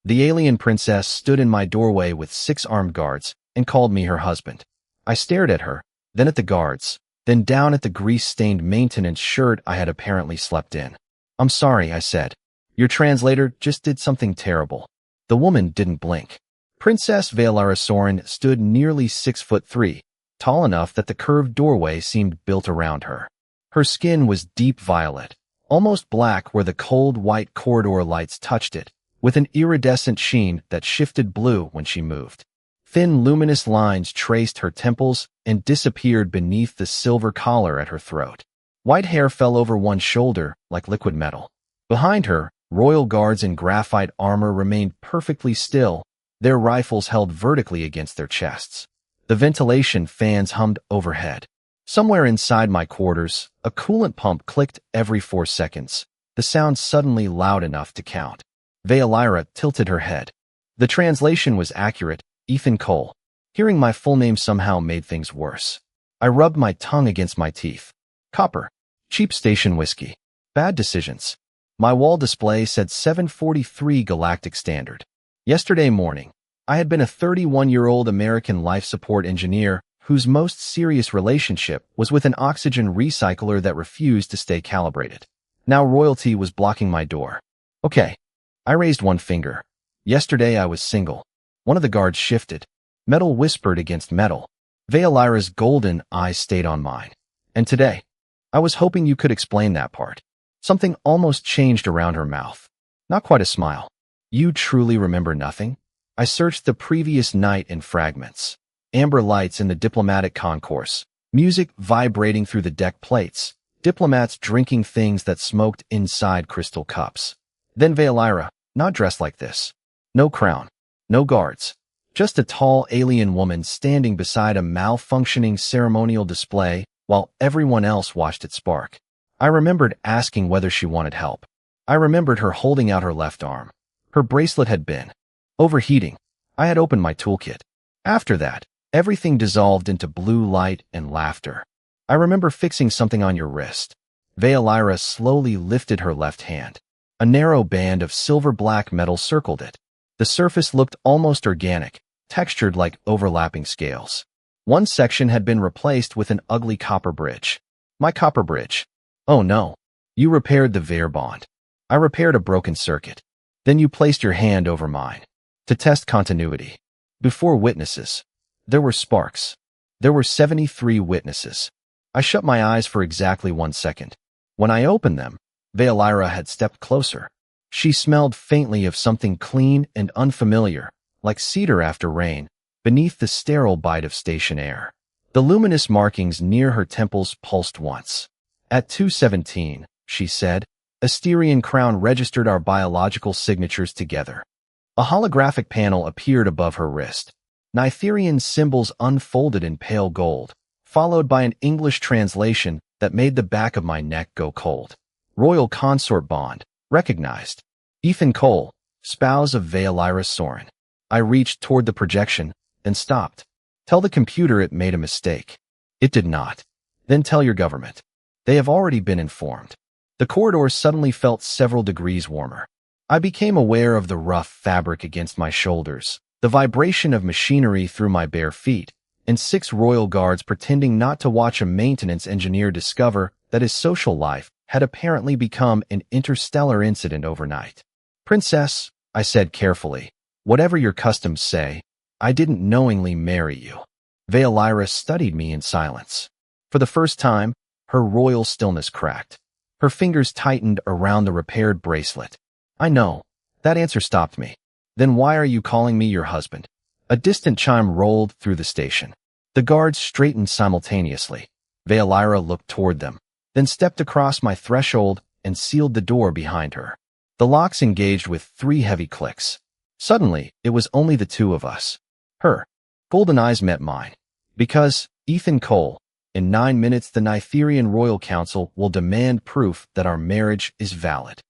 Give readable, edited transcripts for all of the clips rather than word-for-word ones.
The alien princess stood in my doorway with 6 armed guards and called me her husband. I stared at her, then at the guards, then down at the grease-stained maintenance shirt I had apparently slept in. "I'm sorry," I said. "Your translator just did something terrible." The woman didn't blink. Princess Vaelira stood nearly 6'3", tall enough that the curved doorway seemed built around her. Her skin was deep violet, almost black where the cold white corridor lights touched it, with an iridescent sheen that shifted blue when she moved. Thin luminous lines traced her temples and disappeared beneath the silver collar at her throat. White hair fell over one shoulder like liquid metal. Behind her, royal guards in graphite armor remained perfectly still, their rifles held vertically against their chests. The ventilation fans hummed overhead. Somewhere inside my quarters, a coolant pump clicked every 4 seconds, the sound suddenly loud enough to count. Vaelira tilted her head. The translation was accurate, Ethan Cole. Hearing my full name somehow made things worse. I rubbed my tongue against my teeth. Copper. Cheap station whiskey. Bad decisions. My wall display said 743 Galactic Standard. Yesterday morning, I had been a 31-year-old American life support engineer whose most serious relationship was with an oxygen recycler that refused to stay calibrated. Now royalty was blocking my door. Okay. I raised one finger. Yesterday I was single. One of the guards shifted. Metal whispered against metal. Vaelira's golden eyes stayed on mine. And today, I was hoping you could explain that part. Something almost changed around her mouth. Not quite a smile. You truly remember nothing? I searched the previous night in fragments. Amber lights in the diplomatic concourse. Music vibrating through the deck plates. Diplomats drinking things that smoked inside crystal cups. Then Vaelira, not dressed like this. No crown. No guards. Just a tall alien woman standing beside a malfunctioning ceremonial display while everyone else watched it spark. I remembered asking whether she wanted help. I remembered her holding out her left arm. Her bracelet had been overheating. I had opened my toolkit. After that, everything dissolved into blue light and laughter. I remember fixing something on your wrist. Vaelira slowly lifted her left hand. A narrow band of silver-black metal circled it. The surface looked almost organic, textured like overlapping scales. One section had been replaced with an ugly copper bridge. My copper bridge. Oh no. You repaired the Vair bond. I repaired a broken circuit. Then you placed your hand over mine. To test continuity. Before witnesses. There were sparks. There were 73 witnesses. I shut my eyes for exactly 1 second. When I opened them, Vaelira had stepped closer. She smelled faintly of something clean and unfamiliar, like cedar after rain, beneath the sterile bite of station air. The luminous markings near her temples pulsed once. At 2:17, she said, Asterian crown registered our biological signatures together. A holographic panel appeared above her wrist. Nitherian symbols unfolded in pale gold, followed by an English translation that made the back of my neck go cold. Royal consort bond. Recognized. Ethan Cole, spouse of Vaelira Soren. I reached toward the projection, then stopped. Tell the computer it made a mistake. It did not. Then tell your government. They have already been informed. The corridor suddenly felt several degrees warmer. I became aware of the rough fabric against my shoulders, the vibration of machinery through my bare feet, and 6 royal guards pretending not to watch a maintenance engineer discover that his social life had apparently become an interstellar incident overnight. Princess, I said carefully, whatever your customs say, I didn't knowingly marry you. Vaelira studied me in silence. For the first time, her royal stillness cracked. Her fingers tightened around the repaired bracelet. I know. That answer stopped me. Then why are you calling me your husband? A distant chime rolled through the station. The guards straightened simultaneously. Vaelira looked toward them, then stepped across my threshold and sealed the door behind her. The locks engaged with 3 heavy clicks. Suddenly, it was only the 2 of us. Her golden eyes met mine. Because, Ethan Cole, in 9 minutes the Nitherian Royal Council will demand proof that our marriage is valid.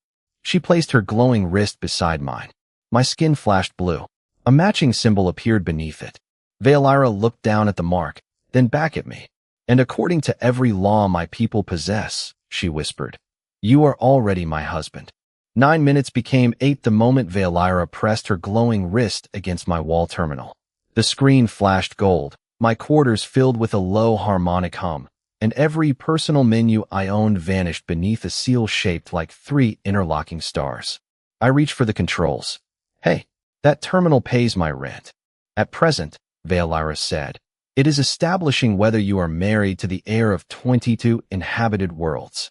She placed her glowing wrist beside mine. My skin flashed blue. A matching symbol appeared beneath it. Vaelira looked down at the mark, then back at me. And according to every law my people possess, she whispered, you are already my husband. 9 minutes became 8 the moment Vaelira pressed her glowing wrist against my wall terminal. The screen flashed gold, my quarters filled with a low harmonic hum, and every personal menu I owned vanished beneath a seal shaped like 3 interlocking stars. I reached for the controls. Hey, that terminal pays my rent. At present, Vaelira said, it is establishing whether you are married to the heir of 22 inhabited worlds.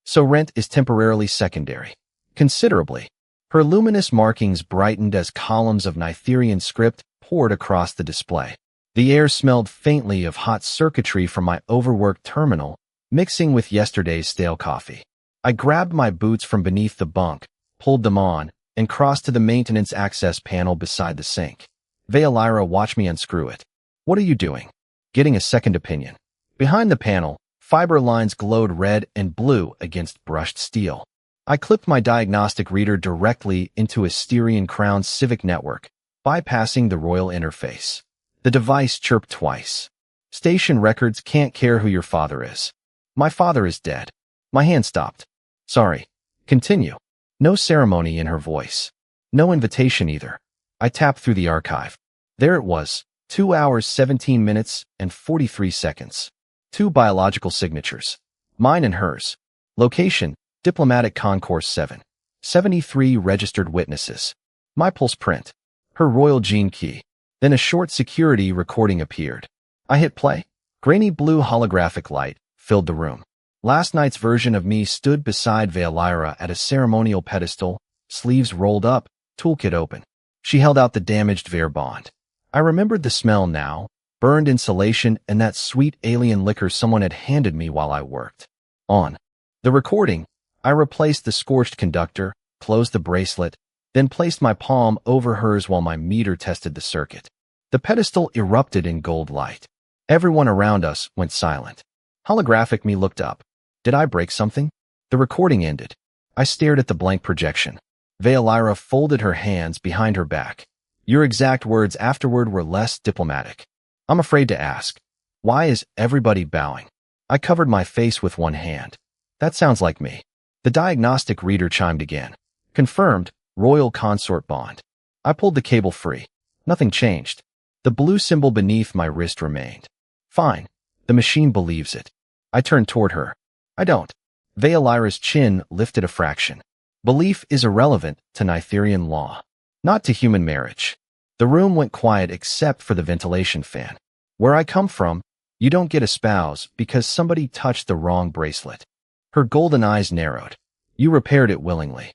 So rent is temporarily secondary. Considerably. Her luminous markings brightened as columns of Nitherian script poured across the display. The air smelled faintly of hot circuitry from my overworked terminal, mixing with yesterday's stale coffee. I grabbed my boots from beneath the bunk, pulled them on, and crossed to the maintenance access panel beside the sink. Vaelira watched me unscrew it. What are you doing? Getting a second opinion. Behind the panel, fiber lines glowed red and blue against brushed steel. I clipped my diagnostic reader directly into a Styrian Crown Civic network, bypassing the royal interface. The device chirped twice. Station records can't care who your father is. My father is dead. My hand stopped. Sorry. Continue. No ceremony in her voice. No invitation either. I tapped through the archive. There it was, 2 hours 17 minutes and 43 seconds. 2 biological signatures. Mine and hers. Location, Diplomatic Concourse 7. 73 registered witnesses. My pulse print. Her royal gene key. Then a short security recording appeared. I hit play. Grainy blue holographic light filled the room. Last night's version of me stood beside Vaelira at a ceremonial pedestal, sleeves rolled up, toolkit open. She held out the damaged Vaer bond. I remembered the smell now, burned insulation and that sweet alien liquor someone had handed me while I worked. On the recording, I replaced the scorched conductor, closed the bracelet, then placed my palm over hers while my meter tested the circuit. The pedestal erupted in gold light. Everyone around us went silent. Holographic me looked up. Did I break something? The recording ended. I stared at the blank projection. Vaelira folded her hands behind her back. Your exact words afterward were less diplomatic. I'm afraid to ask. Why is everybody bowing? I covered my face with one hand. That sounds like me. The diagnostic reader chimed again. Confirmed, royal consort bond. I pulled the cable free. Nothing changed. The blue symbol beneath my wrist remained. Fine. The machine believes it. I turned toward her. I don't. Vaelira's chin lifted a fraction. Belief is irrelevant to Nitherian law. Not to human marriage. The room went quiet except for the ventilation fan. Where I come from, you don't get a spouse because somebody touched the wrong bracelet. Her golden eyes narrowed. You repaired it willingly.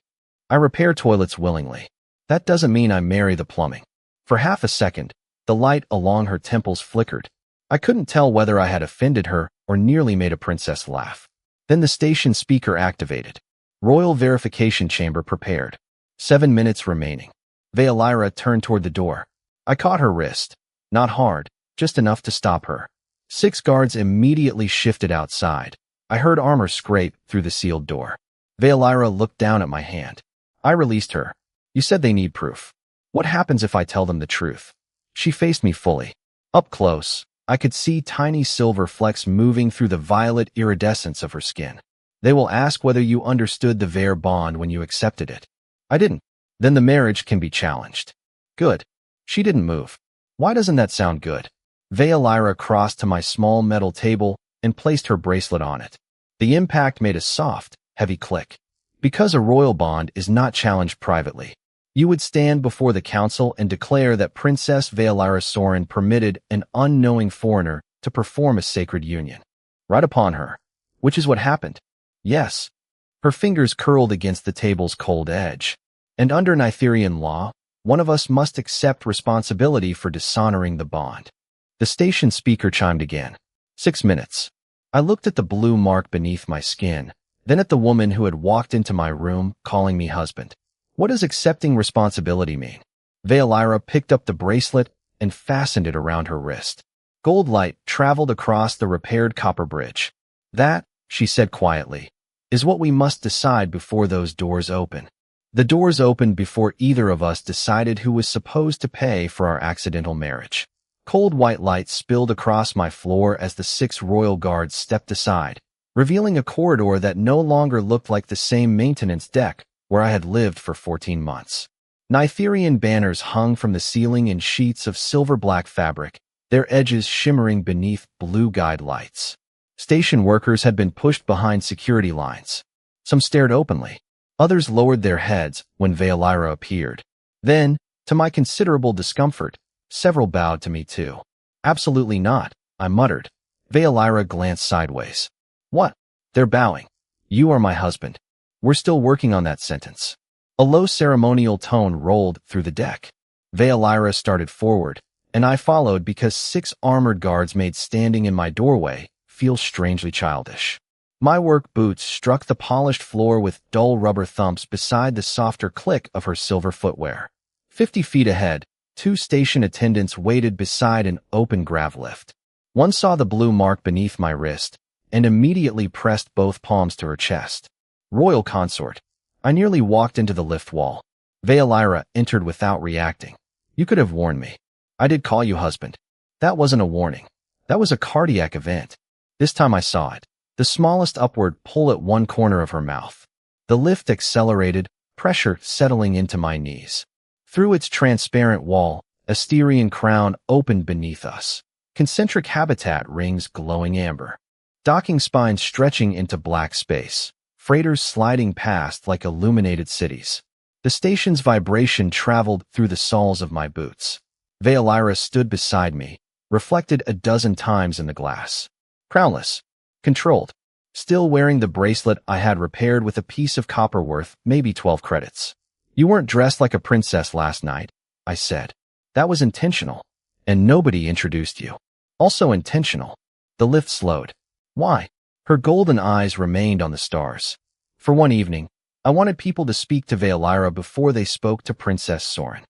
I repair toilets willingly. That doesn't mean I marry the plumbing. For half a second, the light along her temples flickered. I couldn't tell whether I had offended her or nearly made a princess laugh. Then the station speaker activated. Royal verification chamber prepared. 7 minutes remaining. Vaelira turned toward the door. I caught her wrist. Not hard, just enough to stop her. 6 guards immediately shifted outside. I heard armor scrape through the sealed door. Vaelira looked down at my hand. I released her. You said they need proof. What happens if I tell them the truth? She faced me fully. Up close, I could see tiny silver flecks moving through the violet iridescence of her skin. They will ask whether you understood the Vaer bond when you accepted it. I didn't. Then the marriage can be challenged. Good. She didn't move. Why doesn't that sound good? Vaelira crossed to my small metal table and placed her bracelet on it. The impact made a soft, heavy click. Because a royal bond is not challenged privately, you would stand before the council and declare that Princess Vaelira Soren permitted an unknowing foreigner to perform a sacred union. Right upon her. Which is what happened. Yes. Her fingers curled against the table's cold edge. And under Nitherian law, one of us must accept responsibility for dishonoring the bond. The station speaker chimed again. 6 minutes. I looked at the blue mark beneath my skin, then at the woman who had walked into my room, calling me husband. What does accepting responsibility mean? Vaelira picked up the bracelet and fastened it around her wrist. Gold light traveled across the repaired copper bridge. That, she said quietly, is what we must decide before those doors open. The doors opened before either of us decided who was supposed to pay for our accidental marriage. Cold white light spilled across my floor as the 6 royal guards stepped aside, revealing a corridor that no longer looked like the same maintenance deck, where I had lived for 14 months. Nytherian banners hung from the ceiling in sheets of silver-black fabric, their edges shimmering beneath blue guide lights. Station workers had been pushed behind security lines. Some stared openly. Others lowered their heads when Vaelira appeared. Then, to my considerable discomfort, several bowed to me too. Absolutely not, I muttered. Vaelira glanced sideways. What? They're bowing. You are my husband. We're still working on that sentence. A low ceremonial tone rolled through the deck. Vaelira started forward, and I followed because 6 armored guards made standing in my doorway feel strangely childish. My work boots struck the polished floor with dull rubber thumps beside the softer click of her silver footwear. 50 feet ahead, 2 station attendants waited beside an open grav lift. One saw the blue mark beneath my wrist and immediately pressed both palms to her chest. Royal consort. I nearly walked into the lift wall. Vaelira entered without reacting. You could have warned me. I did call you husband. That wasn't a warning. That was a cardiac event. This time I saw it. The smallest upward pull at one corner of her mouth. The lift accelerated, pressure settling into my knees. Through its transparent wall, a Styrian crown opened beneath us. Concentric habitat rings glowing amber. Docking spines stretching into black space. Freighters sliding past like illuminated cities. The station's vibration traveled through the soles of my boots. Vaelira stood beside me, reflected a dozen times in the glass. Crownless. Controlled. Still wearing the bracelet I had repaired with a piece of copper worth maybe 12 credits. You weren't dressed like a princess last night, I said. That was intentional. And nobody introduced you. Also intentional. The lift slowed. Why? Her golden eyes remained on the stars. For one evening, I wanted people to speak to Vaelira before they spoke to Princess Soren.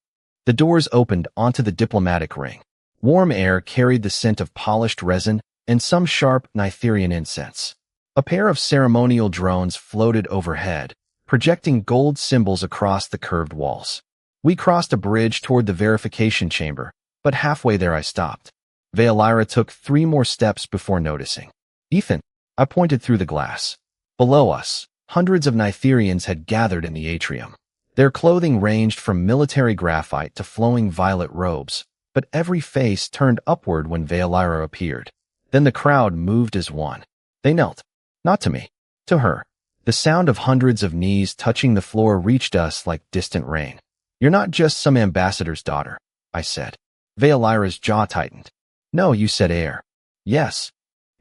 The doors opened onto the diplomatic ring. Warm air carried the scent of polished resin and some sharp Nytherian incense. A pair of ceremonial drones floated overhead, projecting gold symbols across the curved walls. We crossed a bridge toward the verification chamber, but halfway there I stopped. Vaelira took 3 more steps before noticing. Ethan, I pointed through the glass. Below us, hundreds of Nytherians had gathered in the atrium. Their clothing ranged from military graphite to flowing violet robes, but every face turned upward when Vaelira appeared. Then the crowd moved as one. They knelt. Not to me. To her. The sound of hundreds of knees touching the floor reached us like distant rain. You're not just some ambassador's daughter, I said. Vaelira's jaw tightened. No, you said heir. Yes.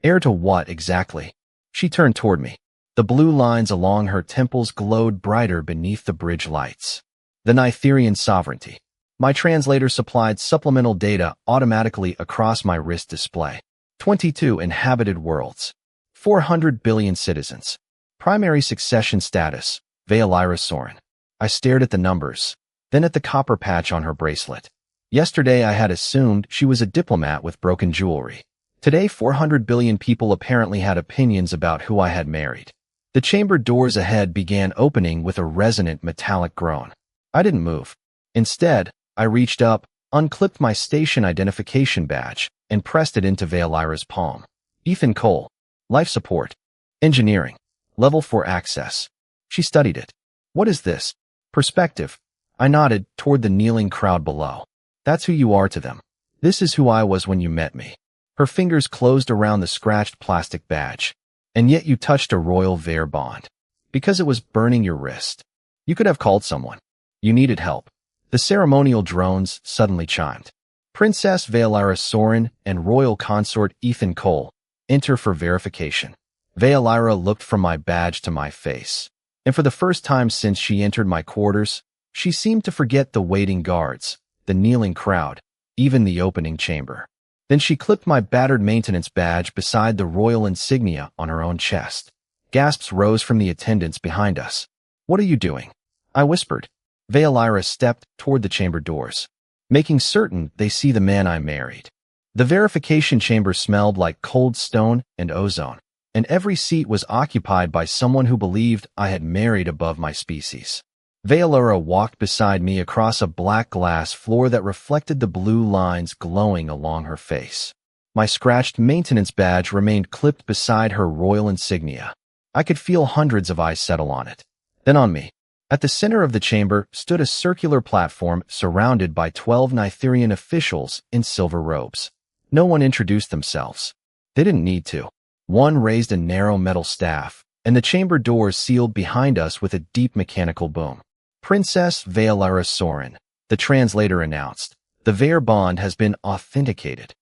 Heir to what exactly? She turned toward me. The blue lines along her temples glowed brighter beneath the bridge lights. The Nytherian sovereignty. My translator supplied supplemental data automatically across my wrist display. 22 inhabited worlds. 400 billion citizens. Primary succession status, Vaelira Soren. I stared at the numbers, then at the copper patch on her bracelet. Yesterday I had assumed she was a diplomat with broken jewelry. Today 400 billion people apparently had opinions about who I had married. The chamber doors ahead began opening with a resonant metallic groan. I didn't move. Instead, I reached up, unclipped my station identification badge, and pressed it into Vaelira's palm. Ethan Cole. Life support. Engineering. Level 4 access. She studied it. What is this? Perspective. I nodded toward the kneeling crowd below. That's who you are to them. This is who I was when you met me. Her fingers closed around the scratched plastic badge. And yet you touched a royal Vaer bond. Because it was burning your wrist. You could have called someone. You needed help. The ceremonial drones suddenly chimed. Princess Vaelira Soren and royal consort Ethan Cole enter for verification. Vaelira looked from my badge to my face, and for the first time since she entered my quarters, she seemed to forget the waiting guards, the kneeling crowd, even the opening chamber. Then she clipped my battered maintenance badge beside the royal insignia on her own chest. Gasps rose from the attendants behind us. What are you doing? I whispered. Vaelira stepped toward the chamber doors, making certain they see the man I married. The verification chamber smelled like cold stone and ozone, and every seat was occupied by someone who believed I had married above my species. Vaelira walked beside me across a black glass floor that reflected the blue lines glowing along her face. My scratched maintenance badge remained clipped beside her royal insignia. I could feel hundreds of eyes settle on it, then on me. At the center of the chamber stood a circular platform surrounded by 12 Nitherian officials in silver robes. No one introduced themselves. They didn't need to. One raised a narrow metal staff, and the chamber doors sealed behind us with a deep mechanical boom. Princess Vaelira Sorin, the translator announced. The Vaer bond has been authenticated.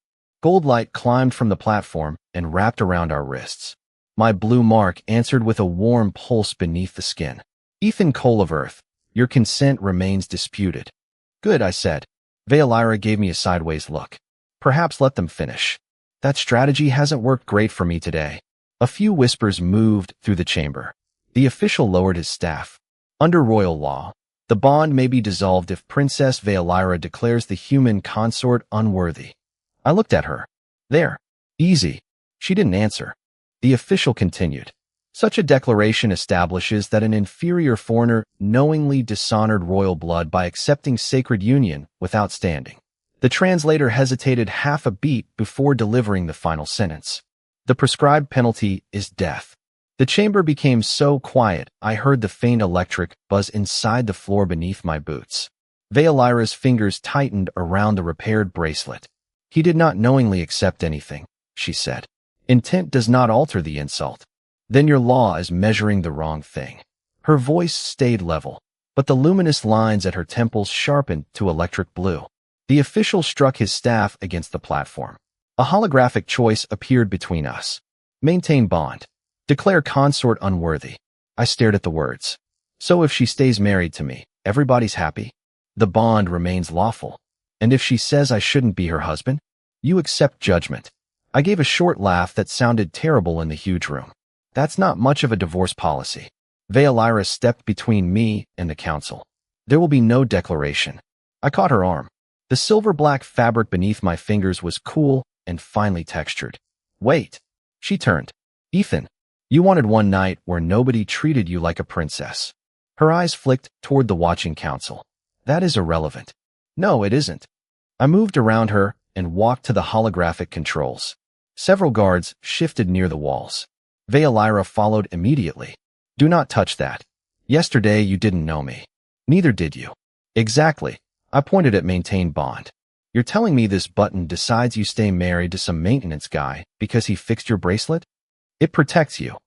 Gold light climbed from the platform and wrapped around our wrists. My blue mark answered with a warm pulse beneath the skin. Ethan Cole of Earth, your consent remains disputed. Good, I said. Vaelira gave me a sideways look. Perhaps let them finish. That strategy hasn't worked great for me today. A few whispers moved through the chamber. The official lowered his staff. Under royal law, the bond may be dissolved if Princess Vaelira declares the human consort unworthy. I looked at her. There. Easy. She didn't answer. The official continued. Such a declaration establishes that an inferior foreigner knowingly dishonored royal blood by accepting sacred union without standing. The translator hesitated half a beat before delivering the final sentence. The prescribed penalty is death. The chamber became so quiet, I heard the faint electric buzz inside the floor beneath my boots. Vaelira's fingers tightened around the repaired bracelet. He did not knowingly accept anything, she said. Intent does not alter the insult. Then your law is measuring the wrong thing. Her voice stayed level, but the luminous lines at her temples sharpened to electric blue. The official struck his staff against the platform. A holographic choice appeared between us. Maintain bond. Declare consort unworthy. I stared at the words. So if she stays married to me, everybody's happy? The bond remains lawful. And if she says I shouldn't be her husband? You accept judgment. I gave a short laugh that sounded terrible in the huge room. That's not much of a divorce policy. Vaelira stepped between me and the council. There will be no declaration. I caught her arm. The silver-black fabric beneath my fingers was cool and finely textured. Wait. She turned. Ethan, you wanted one night where nobody treated you like a princess. Her eyes flicked toward the watching council. That is irrelevant. No, it isn't. I moved around her and walked to the holographic controls. Several guards shifted near the walls. Vaelira followed immediately. Do not touch that. Yesterday you didn't know me. Neither did you. Exactly. I pointed at maintain bond. You're telling me this button decides you stay married to some maintenance guy because he fixed your bracelet? It protects you.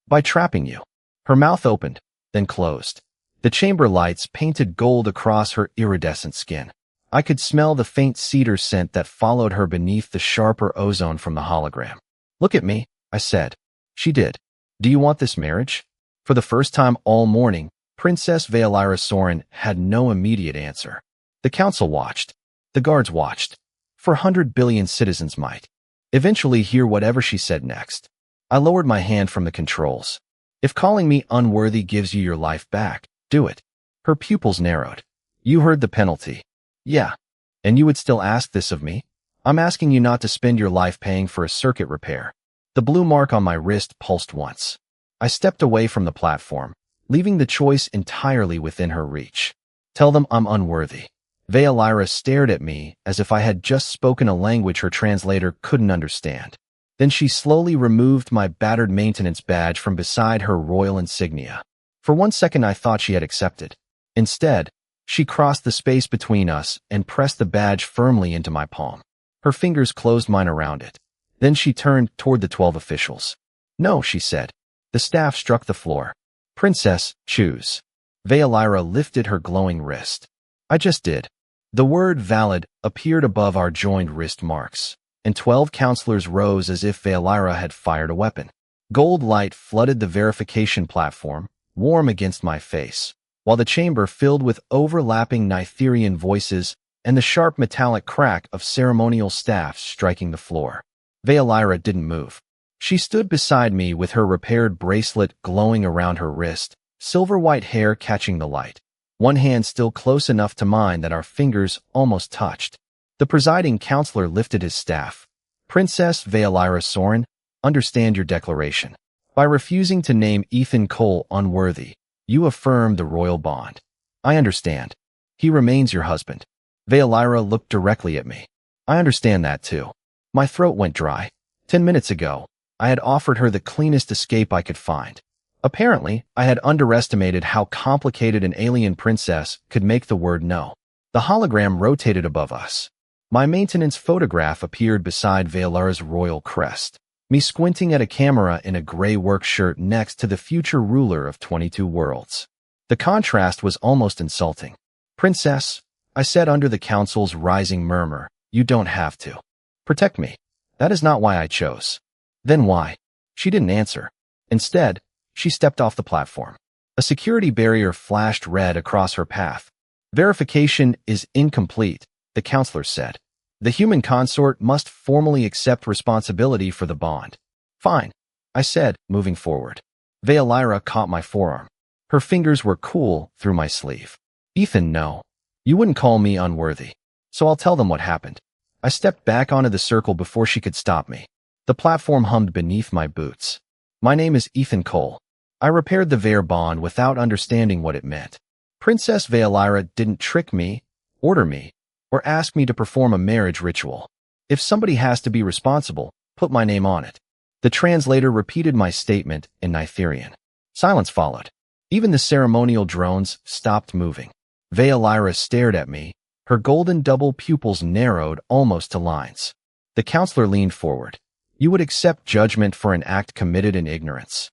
By trapping you. Her mouth opened, then closed. The chamber lights painted gold across her iridescent skin. I could smell the faint cedar scent that followed her beneath the sharper ozone from the hologram. Look at me, I said. She did. Do you want this marriage? For the first time all morning, Princess Vaelira Sorin had no immediate answer. The council watched. The guards watched. 400 billion citizens might eventually hear whatever she said next. I lowered my hand from the controls. If calling me unworthy gives you your life back, do it. Her pupils narrowed. You heard the penalty. Yeah. And you would still ask this of me? I'm asking you not to spend your life paying for a circuit repair. The blue mark on my wrist pulsed once. I stepped away from the platform, leaving the choice entirely within her reach. Tell them I'm unworthy. Vaelira stared at me as if I had just spoken a language her translator couldn't understand. Then she slowly removed my battered maintenance badge from beside her royal insignia. For 1 second I thought she had accepted. Instead, she crossed the space between us and pressed the badge firmly into my palm. Her fingers closed mine around it. Then she turned toward the 12 officials. No, she said. The staff struck the floor. Princess, choose. Vaelira lifted her glowing wrist. I just did. The word valid appeared above our joined wrist marks, and 12 counselors rose as if Vaelira had fired a weapon. Gold light flooded the verification platform, warm against my face, while the chamber filled with overlapping Nitherian voices and the sharp metallic crack of ceremonial staffs striking the floor. Vaelira didn't move. She stood beside me with her repaired bracelet glowing around her wrist, silver-white hair catching the light. One hand still close enough to mine that our fingers almost touched. The presiding counselor lifted his staff. Princess Vaelira Sorin, understand your declaration. By refusing to name Ethan Cole unworthy, you affirm the royal bond. I understand. He remains your husband. Vaelira looked directly at me. I understand that too. My throat went dry. 10 minutes ago, I had offered her the cleanest escape I could find. Apparently, I had underestimated how complicated an alien princess could make the word no. The hologram rotated above us. My maintenance photograph appeared beside Vaelira's royal crest, me squinting at a camera in a gray work shirt next to the future ruler of 22 worlds. The contrast was almost insulting. "Princess," I said under the council's rising murmur, "you don't have to protect me. That is not why I chose." "Then why?" She didn't answer. Instead, she stepped off the platform. A security barrier flashed red across her path. "Verification is incomplete," the counselor said. "The human consort must formally accept responsibility for the bond." "Fine," I said, moving forward. Vaelira caught my forearm. Her fingers were cool through my sleeve. "Ethan, no. You wouldn't call me unworthy. So I'll tell them what happened." I stepped back onto the circle before she could stop me. The platform hummed beneath my boots. "My name is Ethan Cole. I repaired the Vaer bond without understanding what it meant. Princess Vaelira didn't trick me, order me, or ask me to perform a marriage ritual. If somebody has to be responsible, put my name on it." The translator repeated my statement in Nitherian. Silence followed. Even the ceremonial drones stopped moving. Vaelira stared at me, her golden double pupils narrowed almost to lines. The counselor leaned forward. "You would accept judgment for an act committed in ignorance.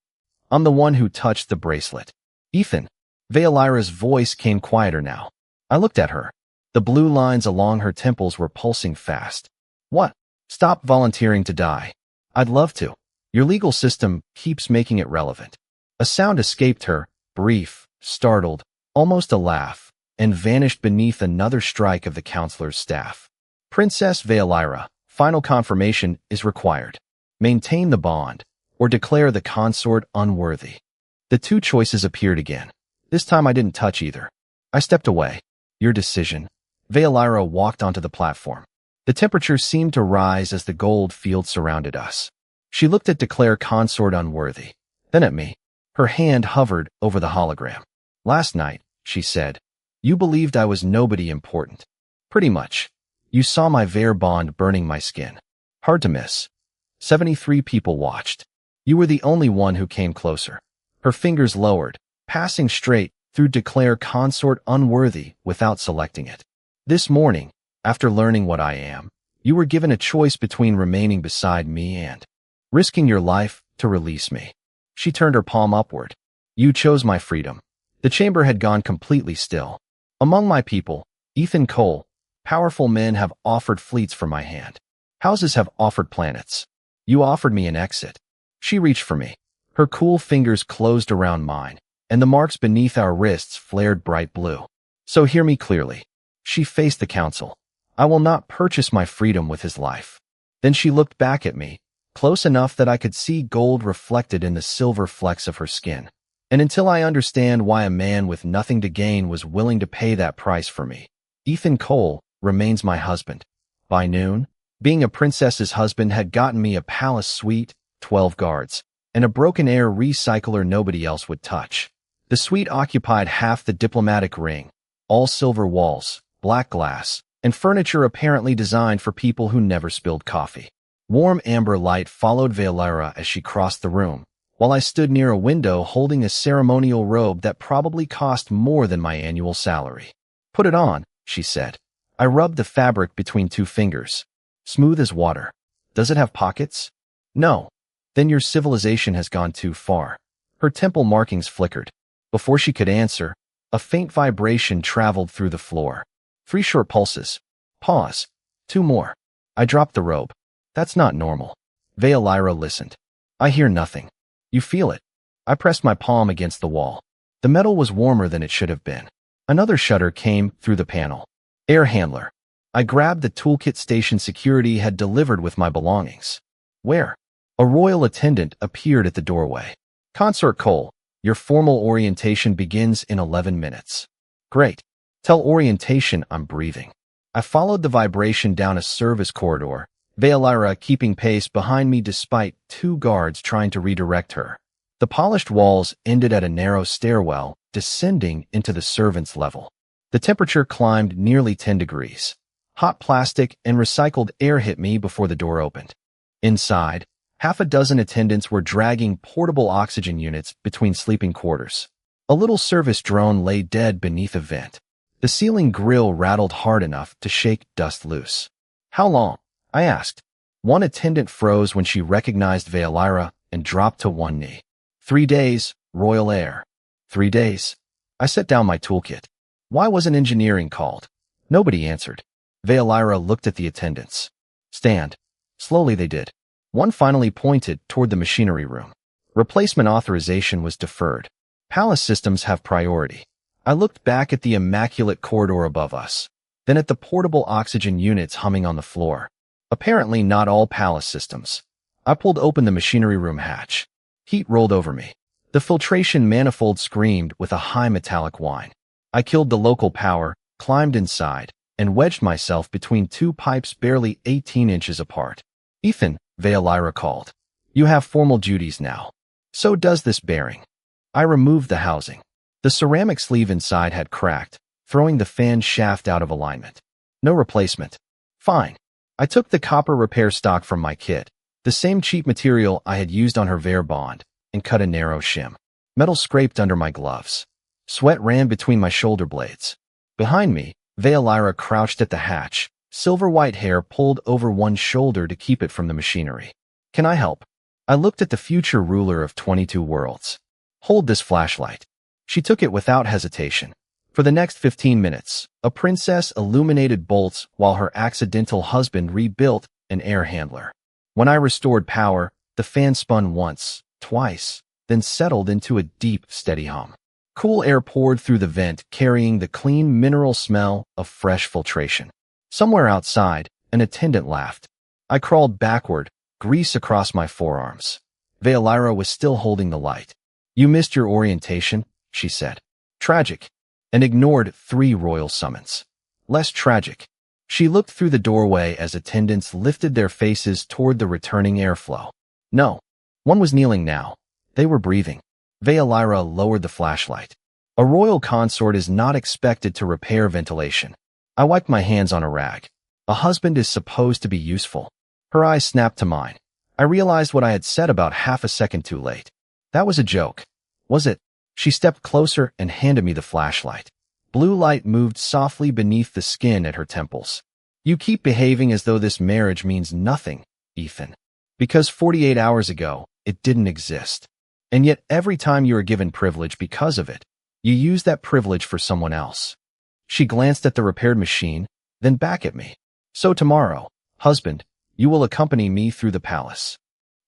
I'm the one who touched the bracelet." "Ethan." Vaelira's voice came quieter now. I looked at her. The blue lines along her temples were pulsing fast. "What?" "Stop volunteering to die." "I'd love to. Your legal system keeps making it relevant." A sound escaped her, brief, startled, almost a laugh, and vanished beneath another strike of the counselor's staff. "Princess Vaelira, final confirmation is required. Maintain the bond, or declare the consort unworthy." The two choices appeared again. This time I didn't touch either. I stepped away. "Your decision." Vaelira walked onto the platform. The temperature seemed to rise as the gold field surrounded us. She looked at "Declare consort unworthy," then at me. Her hand hovered over the hologram. "Last night," she said, "you believed I was nobody important. Pretty much. You saw my Vaer bond burning my skin. Hard to miss. 73 people watched. You were the only one who came closer." Her fingers lowered, passing straight through "Declare consort unworthy" without selecting it. "This morning, after learning what I am, you were given a choice between remaining beside me and risking your life to release me." She turned her palm upward. "You chose my freedom." The chamber had gone completely still. "Among my people, Ethan Cole, powerful men have offered fleets for my hand. Houses have offered planets. You offered me an exit." She reached for me. Her cool fingers closed around mine, and the marks beneath our wrists flared bright blue. "So hear me clearly." She faced the council. "I will not purchase my freedom with his life." Then she looked back at me, close enough that I could see gold reflected in the silver flecks of her skin. "And until I understand why a man with nothing to gain was willing to pay that price for me, Ethan Cole remains my husband." By noon, being a princess's husband had gotten me a palace suite, 12 guards, and a broken air recycler nobody else would touch. The suite occupied half the diplomatic ring, all silver walls, black glass, and furniture apparently designed for people who never spilled coffee. Warm amber light followed Vaelira as she crossed the room, while I stood near a window holding a ceremonial robe that probably cost more than my annual salary. "Put it on," she said. I rubbed the fabric between two fingers. "Smooth as water." "Does it have pockets?" "No." "Then your civilization has gone too far." Her temple markings flickered. Before she could answer, a faint vibration traveled through the floor. 3 short pulses. Pause. 2 more. I dropped the robe. "That's not normal." Vaelira listened. "I hear nothing." "You feel it." I pressed my palm against the wall. The metal was warmer than it should have been. Another shudder came through the panel. "Air handler." I grabbed the toolkit station security had delivered with my belongings. "Where?" A royal attendant appeared at the doorway. "Consort Cole, your formal orientation begins in 11 minutes. "Great. Tell orientation I'm breathing." I followed the vibration down a service corridor, Vaelira keeping pace behind me despite 2 guards trying to redirect her. The polished walls ended at a narrow stairwell, descending into the servants' level. The temperature climbed nearly 10 degrees. Hot plastic and recycled air hit me before the door opened. Inside, Half a dozen attendants were dragging portable oxygen units between sleeping quarters. A little service drone lay dead beneath a vent. The ceiling grill rattled hard enough to shake dust loose. "How long?" I asked. One attendant froze when she recognized Vaelira and dropped to one knee. 3 days, Royal Air. 3 days. I set down my toolkit. Why wasn't engineering called? Nobody answered. Vaelira looked at the attendants. "Stand." Slowly they did. One finally pointed toward the machinery room. Replacement authorization was deferred. Palace systems have priority. I looked back at the immaculate corridor above us, then at the portable oxygen units humming on the floor. Apparently not all palace systems. I pulled open the machinery room hatch. Heat rolled over me. The filtration manifold screamed with a high metallic whine. I killed the local power, climbed inside, and wedged myself between two pipes barely 18 inches apart. "Ethan," Vaelira called. "You have formal duties now. So does this bearing." I removed the housing. The ceramic sleeve inside had cracked, throwing the fan shaft out of alignment. No replacement. Fine. I took the copper repair stock from my kit, the same cheap material I had used on her Vair bond, and cut a narrow shim. Metal scraped under my gloves. Sweat ran between my shoulder blades. Behind me, Vaelira crouched at the hatch, silver-white hair pulled over one shoulder to keep it from the machinery. "Can I help?" I looked at the future ruler of 22 worlds. "Hold this flashlight." She took it without hesitation. For the next 15 minutes, a princess illuminated bolts while her accidental husband rebuilt an air handler. When I restored power, the fan spun once, twice, then settled into a deep, steady hum. Cool air poured through the vent, carrying the clean mineral smell of fresh filtration. Somewhere outside, an attendant laughed. I crawled backward, grease across my forearms. Vaelira was still holding the light. "You missed your orientation," she said. "Tragic." And ignored 3 royal summons. Less tragic. She looked through the doorway as attendants lifted their faces toward the returning airflow. No. One was kneeling now. They were breathing. Vaelira lowered the flashlight. A royal consort is not expected to repair ventilation. I wiped my hands on a rag. A husband is supposed to be useful. Her eyes snapped to mine. I realized what I had said about half a second too late. That was a joke. Was it? She stepped closer and handed me the flashlight. Blue light moved softly beneath the skin at her temples. "You keep behaving as though this marriage means nothing, Ethan. Because 48 hours ago, it didn't exist. And yet every time you are given privilege because of it, you use that privilege for someone else." She glanced at the repaired machine, then back at me. "So tomorrow, husband, you will accompany me through the palace."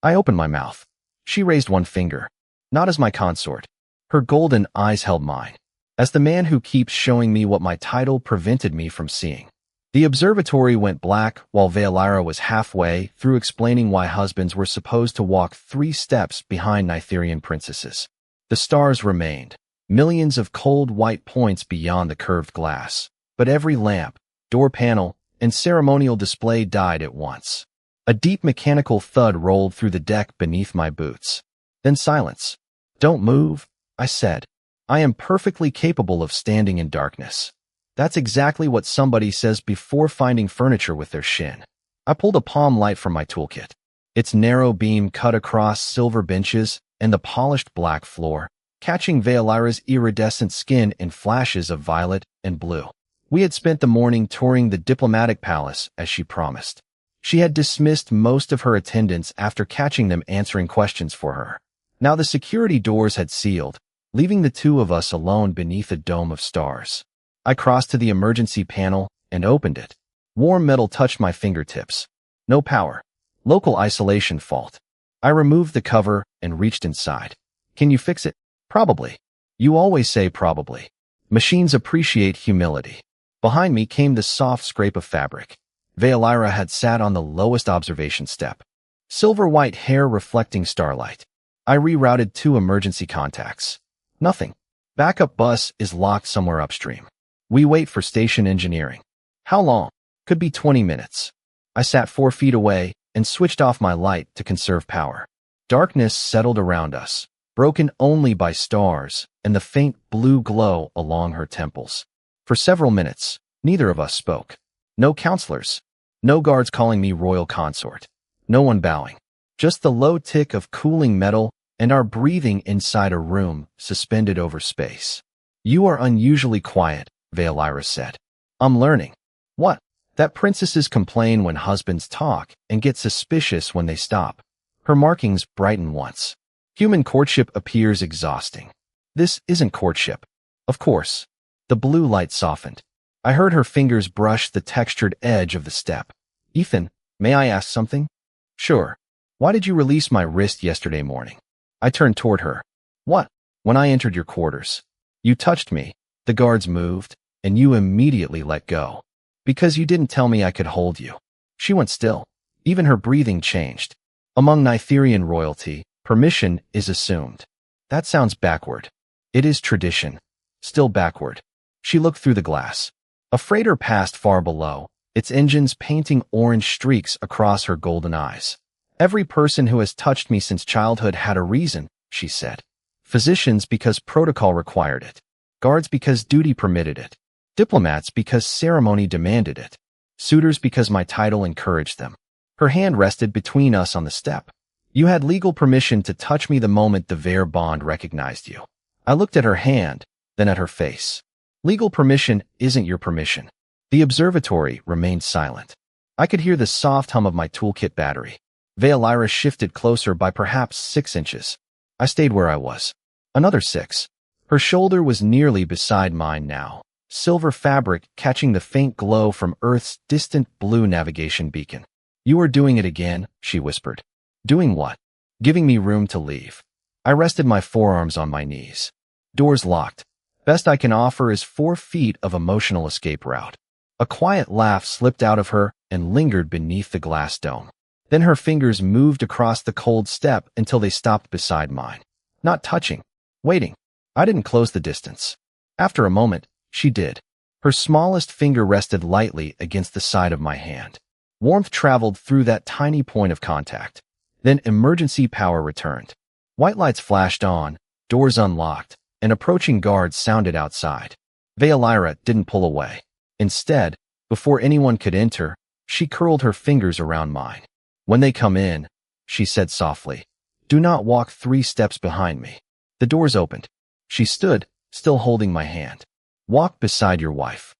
I opened my mouth. She raised one finger. Not as my consort. Her golden eyes held mine. As the man who keeps showing me what my title prevented me from seeing. The observatory went black while Vaelira was halfway through explaining why husbands were supposed to walk 3 steps behind Nitherian princesses. The stars remained, millions of cold white points beyond the curved glass. But every lamp, door panel, and ceremonial display died at once. A deep mechanical thud rolled through the deck beneath my boots. Then silence. "Don't move," I said. "I am perfectly capable of standing in darkness." That's exactly what somebody says before finding furniture with their shin. I pulled a palm light from my toolkit. Its narrow beam cut across silver benches and the polished black floor, catching Vaelira's iridescent skin in flashes of violet and blue. We had spent the morning touring the diplomatic palace as she promised. She had dismissed most of her attendants after catching them answering questions for her. Now the security doors had sealed, leaving the 2 of us alone beneath a dome of stars. I crossed to the emergency panel and opened it. Warm metal touched my fingertips. No power. Local isolation fault. I removed the cover and reached inside. "Can you fix it?" "Probably." You always say probably. Machines appreciate humility. Behind me came the soft scrape of fabric. Vaelira had sat on the lowest observation step. Silver-white hair reflecting starlight. I rerouted 2 emergency contacts. Nothing. Backup bus is locked somewhere upstream. We wait for station engineering. How long? Could be 20 minutes. I sat 4 feet away and switched off my light to conserve power. Darkness settled around us, broken only by stars and the faint blue glow along her temples. For several minutes, neither of us spoke. No counselors. No guards calling me royal consort. No one bowing. Just the low tick of cooling metal and our breathing inside a room suspended over space. You are unusually quiet, Vaelira said. I'm learning. What? That princesses complain when husbands talk and get suspicious when they stop. Her markings brighten once. Human courtship appears exhausting. This isn't courtship. Of course. The blue light softened. I heard her fingers brush the textured edge of the step. Ethan, may I ask something? Sure. Why did you release my wrist yesterday morning? I turned toward her. What? When I entered your quarters. You touched me, the guards moved, and you immediately let go. Because you didn't tell me I could hold you. She went still. Even her breathing changed. Among Nytherian royalty, permission is assumed. That sounds backward. It is tradition. Still backward. She looked through the glass. A freighter passed far below, its engines painting orange streaks across her golden eyes. Every person who has touched me since childhood had a reason, she said. Physicians because protocol required it. Guards because duty permitted it. Diplomats because ceremony demanded it. Suitors because my title encouraged them. Her hand rested between us on the step. You had legal permission to touch me the moment the Vaer bond recognized you. I looked at her hand, then at her face. Legal permission isn't your permission. The observatory remained silent. I could hear the soft hum of my toolkit battery. Vaelira shifted closer by perhaps 6 inches. I stayed where I was. Another 6. Her shoulder was nearly beside mine now, silver fabric catching the faint glow from Earth's distant blue navigation beacon. You are doing it again, she whispered. Doing what? Giving me room to leave. I rested my forearms on my knees. Doors locked. Best I can offer is 4 feet of emotional escape route. A quiet laugh slipped out of her and lingered beneath the glass dome. Then her fingers moved across the cold step until they stopped beside mine. Not touching. Waiting. I didn't close the distance. After a moment, she did. Her smallest finger rested lightly against the side of my hand. Warmth traveled through that tiny point of contact. Then emergency power returned. White lights flashed on, doors unlocked, and approaching guards sounded outside. Vaelira didn't pull away. Instead, before anyone could enter, she curled her fingers around mine. When they come in, she said softly, do not walk 3 steps behind me. The doors opened. She stood, still holding my hand. Walk beside your wife.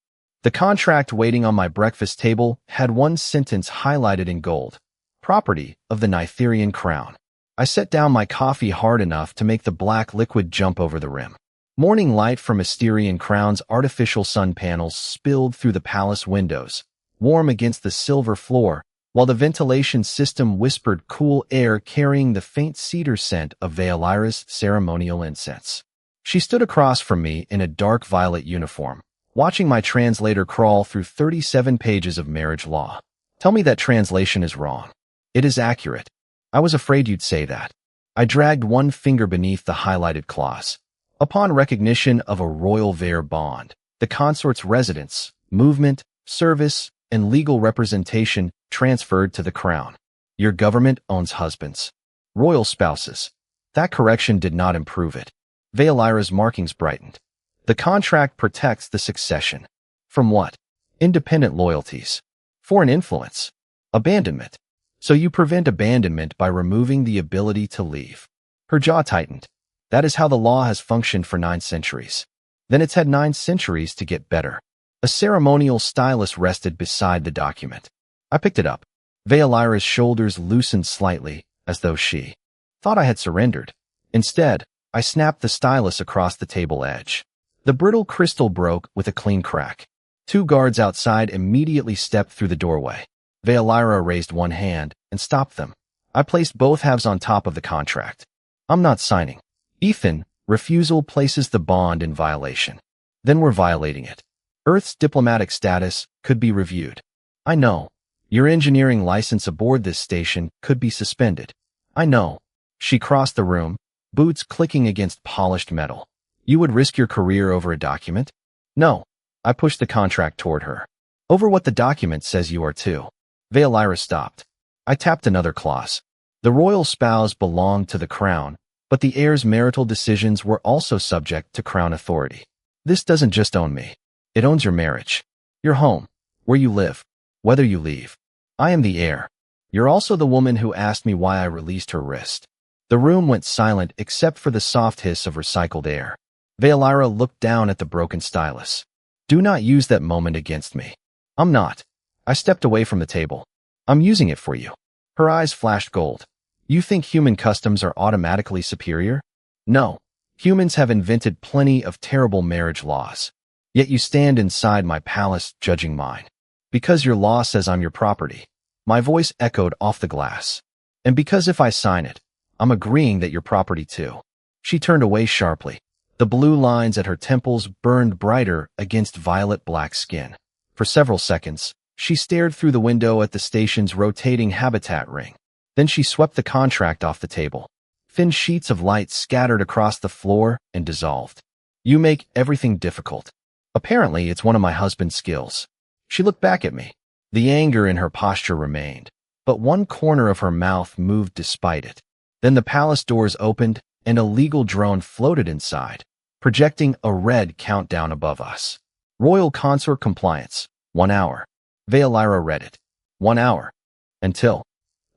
The contract waiting on my breakfast table had one sentence highlighted in gold. Property of the Nytherian crown. I set down my coffee hard enough to make the black liquid jump over the rim. Morning light from Mysterian Crown's artificial sun panels spilled through the palace windows, warm against the silver floor, while the ventilation system whispered cool air carrying the faint cedar scent of Vaelira's ceremonial incense. She stood across from me in a dark violet uniform, watching my translator crawl through 37 pages of marriage law. Tell me that translation is wrong. It is accurate. I was afraid you'd say that. I dragged one finger beneath the highlighted clause. Upon recognition of a royal Vaer bond, the consort's residence, movement, service, and legal representation transferred to the crown. Your government owns husbands. Royal spouses. That correction did not improve it. Vaelira's markings brightened. The contract protects the succession. From what? Independent loyalties. Foreign influence. Abandonment. So you prevent abandonment by removing the ability to leave. Her jaw tightened. That is how the law has functioned for 9 centuries. Then it's had 9 centuries to get better. A ceremonial stylus rested beside the document. I picked it up. Vaelira's shoulders loosened slightly, as though she thought I had surrendered. Instead, I snapped the stylus across the table edge. The brittle crystal broke with a clean crack. 2 guards outside immediately stepped through the doorway. Vaelira raised one hand and stopped them. I placed both halves on top of the contract. I'm not signing. Ethan, refusal places the bond in violation. Then we're violating it. Earth's diplomatic status could be reviewed. I know. Your engineering license aboard this station could be suspended. I know. She crossed the room, boots clicking against polished metal. You would risk your career over a document? No. I pushed the contract toward her. Over what the document says you are too. Vaelira stopped. I tapped another clause. The royal spouse belonged to the crown, but the heir's marital decisions were also subject to crown authority. This doesn't just own me. It owns your marriage, your home, where you live, whether you leave. I am the heir. You're also the woman who asked me why I released her wrist. The room went silent except for the soft hiss of recycled air. Vaelira looked down at the broken stylus. Do not use that moment against me. I'm not. I stepped away from the table. I'm using it for you. Her eyes flashed gold. You think human customs are automatically superior? No. Humans have invented plenty of terrible marriage laws. Yet you stand inside my palace judging mine. Because your law says I'm your property. My voice echoed off the glass. And because if I sign it, I'm agreeing that you're property too. She turned away sharply. The blue lines at her temples burned brighter against violet-black skin. For several seconds, she stared through the window at the station's rotating habitat ring. Then she swept the contract off the table. Thin sheets of light scattered across the floor and dissolved. You make everything difficult. Apparently, it's one of my husband's skills. She looked back at me. The anger in her posture remained, but one corner of her mouth moved despite it. Then the palace doors opened, and a legal drone floated inside, projecting a red countdown above us. Royal consort compliance, 1 hour. Vaelira read it. 1 hour. Until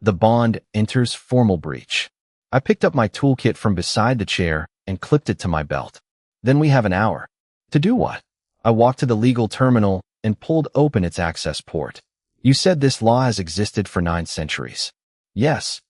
the bond enters formal breach. I picked up my toolkit from beside the chair and clipped it to my belt. Then we have an hour. To do what? I walked to the legal terminal and pulled open its access port. You said this law has existed for 9 centuries. Yes.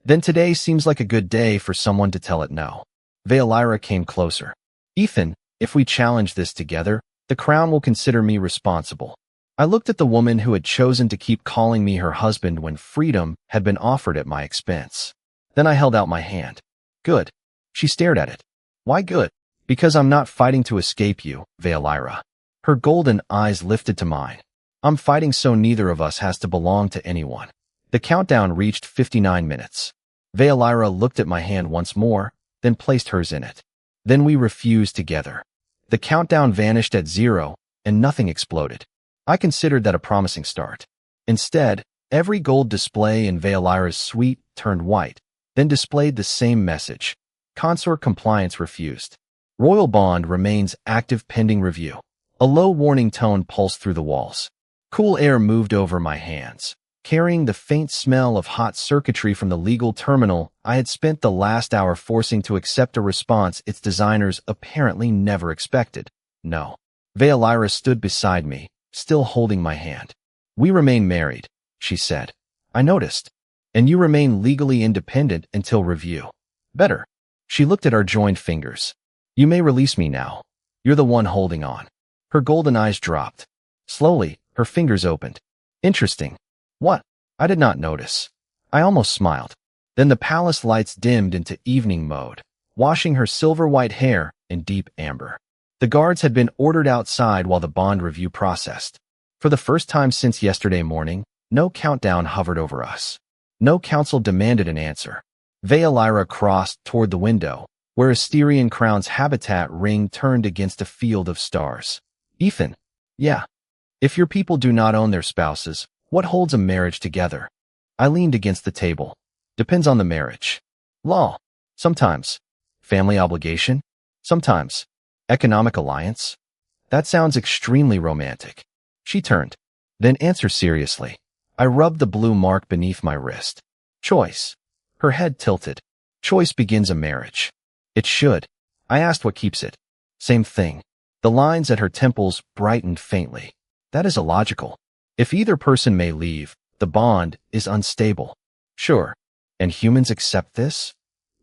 Then today seems like a good day for someone to tell it no. Vaelira came closer. Ethan, if we challenge this together, the crown will consider me responsible. I looked at the woman who had chosen to keep calling me her husband when freedom had been offered at my expense. Then I held out my hand. Good. She stared at it. Why good? Because I'm not fighting to escape you, Vaelira. Her golden eyes lifted to mine. I'm fighting so neither of us has to belong to anyone. The countdown reached 59 minutes. Vaelira looked at my hand once more, then placed hers in it. Then we refused together. The countdown vanished at 0, and nothing exploded. I considered that a promising start. Instead, every gold display in Vaelira's suite turned white, then displayed the same message. Consort compliance refused. Royal bond remains active pending review. A low warning tone pulsed through the walls. Cool air moved over my hands, carrying the faint smell of hot circuitry from the legal terminal I had spent the last hour forcing to accept a response its designers apparently never expected. No. Vaelira stood beside me, still holding my hand. We remain married, she said. I noticed. And you remain legally independent until review. Better. She looked at our joined fingers. You may release me now. You're the one holding on. Her golden eyes dropped. Slowly, her fingers opened. Interesting. What? I did not notice. I almost smiled. Then the palace lights dimmed into evening mode, washing her silver-white hair in deep amber. The guards had been ordered outside while the bond review processed. For the first time since yesterday morning, no countdown hovered over us. No council demanded an answer. Vaelira crossed toward the window, where Asterian Crown's habitat ring turned against a field of stars. Ethan. Yeah. If your people do not own their spouses, what holds a marriage together? I leaned against the table. Depends on the marriage. Law. Sometimes. Family obligation. Sometimes. Economic alliance. That sounds extremely romantic. She turned. Then answer seriously. I rubbed the blue mark beneath my wrist. Choice. Her head tilted. Choice begins a marriage. It should. I asked what keeps it. Same thing. The lines at her temples brightened faintly. That is illogical. If either person may leave, the bond is unstable. Sure. And humans accept this?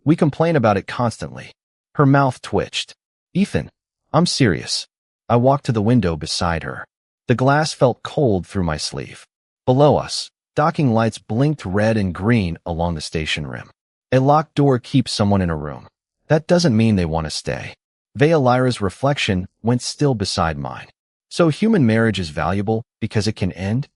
We complain about it constantly. Her mouth twitched. Ethan, I'm serious. I walked to the window beside her. The glass felt cold through my sleeve. Below us, docking lights blinked red and green along the station rim. A locked door keeps someone in a room. That doesn't mean they want to stay. Vaelira's reflection went still beside mine. So human marriage is valuable because it can end?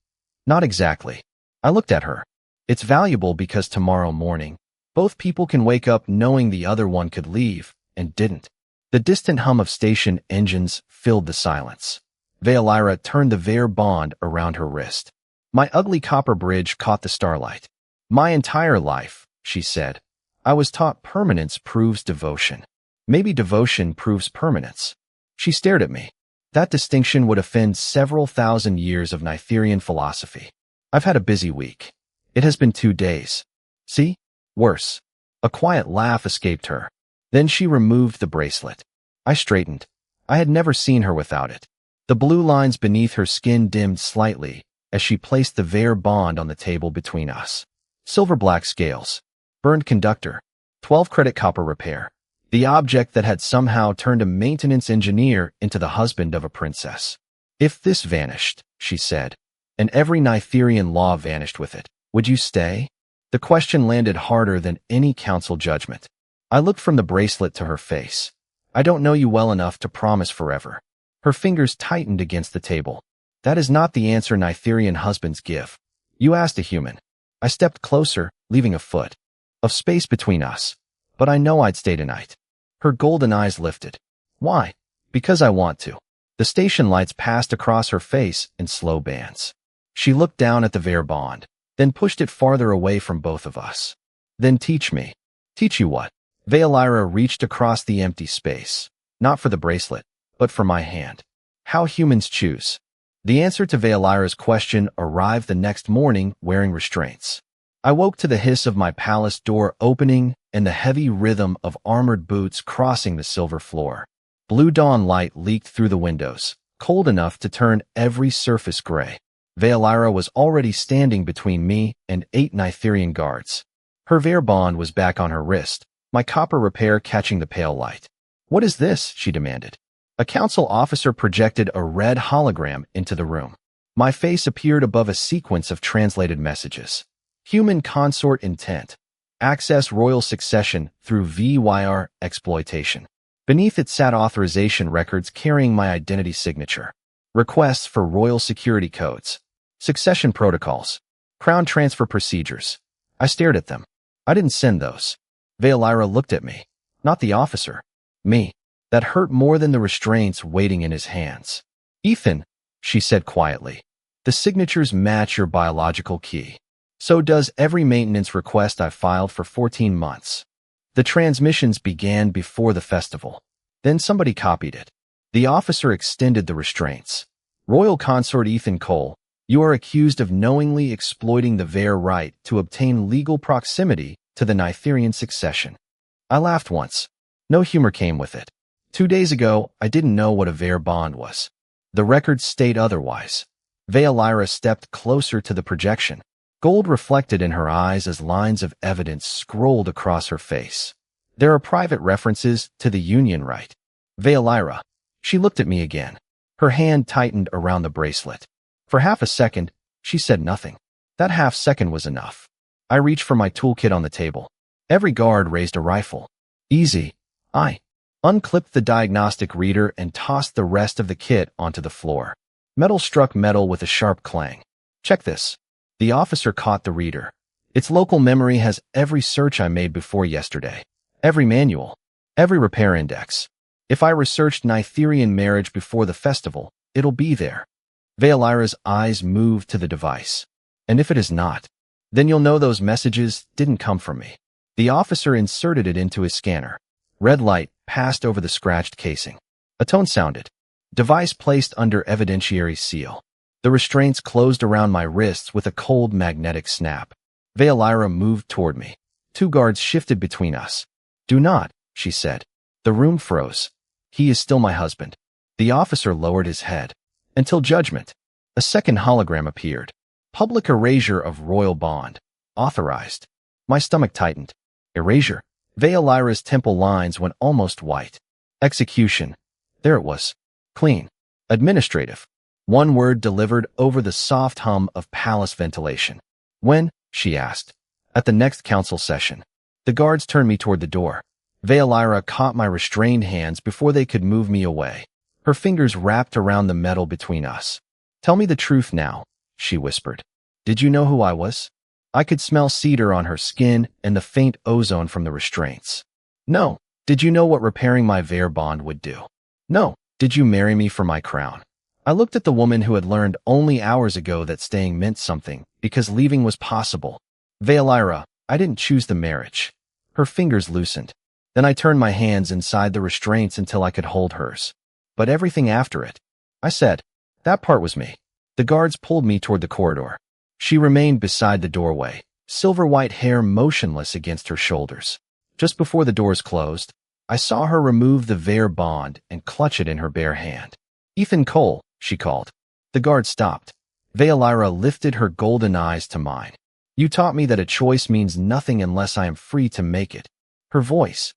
Not exactly. I looked at her. It's valuable because tomorrow morning, both people can wake up knowing the other one could leave and didn't. The distant hum of station engines filled the silence. Vaelira turned the Vair bond around her wrist. My ugly copper bridge caught the starlight. My entire life, she said, I was taught permanence proves devotion. Maybe devotion proves permanence. She stared at me. That distinction would offend several thousand years of Nitherian philosophy. I've had a busy week. It has been 2 days. See? Worse. A quiet laugh escaped her. Then she removed the bracelet. I straightened. I had never seen her without it. The blue lines beneath her skin dimmed slightly as she placed the Vair bond on the table between us. Silver-black scales. Burned conductor. 12-credit copper repair. The object that had somehow turned a maintenance engineer into the husband of a princess. If this vanished, she said, and every Nytherian law vanished with it, would you stay? The question landed harder than any council judgment. I looked from the bracelet to her face. I don't know you well enough to promise forever. Her fingers tightened against the table. That is not the answer Nytherian husbands give. You asked a human. I stepped closer, leaving a foot of space between us. But I know I'd stay tonight. Her golden eyes lifted. Why? Because I want to. The station lights passed across her face in slow bands. She looked down at the Vair bond, then pushed it farther away from both of us. Then teach me. Teach you what? Vaelira reached across the empty space, not for the bracelet, but for my hand. How humans choose. The answer to Vaelira's question arrived the next morning wearing restraints. I woke to the hiss of my palace door opening and the heavy rhythm of armored boots crossing the silver floor. Blue dawn light leaked through the windows, cold enough to turn every surface gray. Vaelira was already standing between me and 8 Nytherian guards. Her Vair bond was back on her wrist, my copper repair catching the pale light. What is this? She demanded. A council officer projected a red hologram into the room. My face appeared above a sequence of translated messages. Human consort intent. Access royal succession through VYR exploitation. Beneath it sat authorization records carrying my identity signature. Requests for royal security codes. Succession protocols. Crown transfer procedures. I stared at them. I didn't send those. Vaelira looked at me. Not the officer. Me. That hurt more than the restraints waiting in his hands. Ethan, she said quietly, the signatures match your biological key. So does every maintenance request I've filed for 14 months. The transmissions began before the festival. Then somebody copied it. The officer extended the restraints. Royal Consort Ethan Cole, you are accused of knowingly exploiting the Vair right to obtain legal proximity to the Nytherian succession. I laughed once. No humor came with it. 2 days ago, I didn't know what a Vair bond was. The records state otherwise. Vaelira stepped closer to the projection. Gold reflected in her eyes as lines of evidence scrolled across her face. There are private references to the union right. Vaelira. She looked at me again. Her hand tightened around the bracelet. For half a second, she said nothing. That half second was enough. I reached for my toolkit on the table. Every guard raised a rifle. Easy. I unclipped the diagnostic reader and tossed the rest of the kit onto the floor. Metal struck metal with a sharp clang. Check this. The officer caught the reader. Its local memory has every search I made before yesterday. Every manual. Every repair index. If I researched Nytherian marriage before the festival, it'll be there. Vaelira's eyes moved to the device. And if it is not, then you'll know those messages didn't come from me. The officer inserted it into his scanner. Red light passed over the scratched casing. A tone sounded. Device placed under evidentiary seal. The restraints closed around my wrists with a cold magnetic snap. Vaelira moved toward me. 2 guards shifted between us. Do not, she said. The room froze. He is still my husband. The officer lowered his head. Until judgment. A second hologram appeared. Public erasure of royal bond. Authorized. My stomach tightened. Erasure. Vaelira's temple lines went almost white. Execution. There it was. Clean. Administrative. One word delivered over the soft hum of palace ventilation. When? She asked. At the next council session. The guards turned me toward the door. Vaelira caught my restrained hands before they could move me away. Her fingers wrapped around the metal between us. Tell me the truth now, she whispered. Did you know who I was? I could smell cedar on her skin and the faint ozone from the restraints. No. Did you know what repairing my Vair bond would do? No. Did you marry me for my crown? I looked at the woman who had learned only hours ago that staying meant something, because leaving was possible. Vaelira, I didn't choose the marriage. Her fingers loosened. Then I turned my hands inside the restraints until I could hold hers. But everything after it. I said, that part was me. The guards pulled me toward the corridor. She remained beside the doorway, silver-white hair motionless against her shoulders. Just before the doors closed, I saw her remove the Vaer bond and clutch it in her bare hand. "Ethan Cole," she called. The guard stopped. Vaelira lifted her golden eyes to mine. "You taught me that a choice means nothing unless I am free to make it." Her voice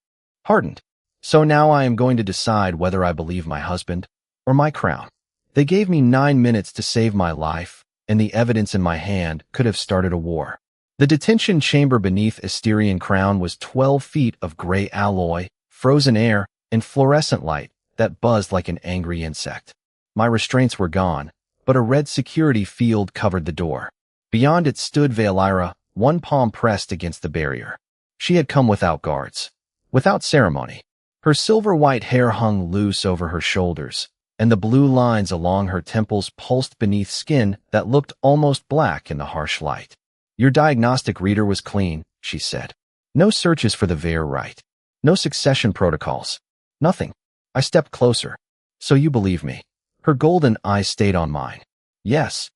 hardened. "So now I am going to decide whether I believe my husband or my crown." They gave me 9 minutes to save my life, and the evidence in my hand could have started a war. The detention chamber beneath Asterian Crown was 12 feet of gray alloy, frozen air, and fluorescent light that buzzed like an angry insect. My restraints were gone, but a red security field covered the door. Beyond it stood Vaelira, one palm pressed against the barrier. She had come without guards, without ceremony. Her silver-white hair hung loose over her shoulders, and the blue lines along her temples pulsed beneath skin that looked almost black in the harsh light. "Your diagnostic reader was clean," she said. "No searches for the Vaer rite. No succession protocols. Nothing." I stepped closer. "So you believe me?" Her golden eyes stayed on mine. "Yes."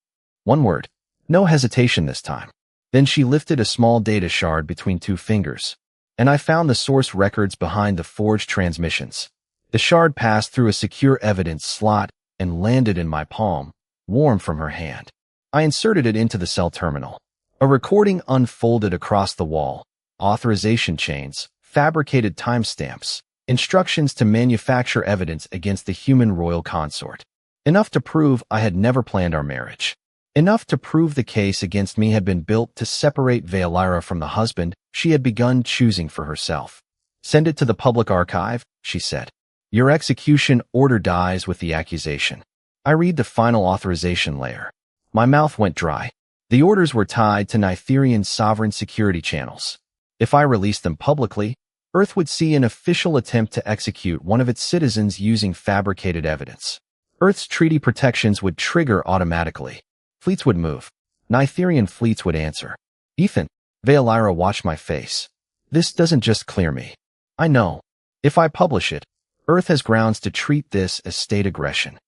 One word. No hesitation this time. Then she lifted a small data shard between 2 fingers, and I found the source records behind the forged transmissions. The shard passed through a secure evidence slot and landed in my palm, warm from her hand. I inserted it into the cell terminal. A recording unfolded across the wall, authorization chains, fabricated timestamps, instructions to manufacture evidence against the human royal consort. Enough to prove I had never planned our marriage. Enough to prove the case against me had been built to separate Vaelira from the husband she had begun choosing for herself. "Send it to the public archive," she said. "Your execution order dies with the accusation." I read the final authorization layer. My mouth went dry. The orders were tied to Nytherian sovereign security channels. If I released them publicly, Earth would see an official attempt to execute one of its citizens using fabricated evidence. Earth's treaty protections would trigger automatically. Fleets would move. Nytherian fleets would answer. "Ethan," Vaelira watched my face. "This doesn't just clear me. I know. If I publish it, Earth has grounds to treat this as state aggression."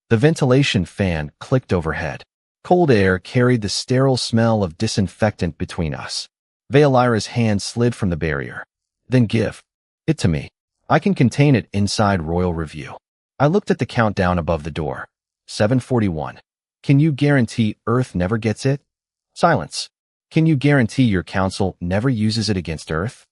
The ventilation fan clicked overhead. Cold air carried the sterile smell of disinfectant between us. Vaelira's hand slid from the barrier. "Then give it to me. I can contain it inside Royal Review." I looked at the countdown above the door. 7:41. "Can you guarantee Earth never gets it?" Silence. "Can you guarantee your council never uses it against Earth?"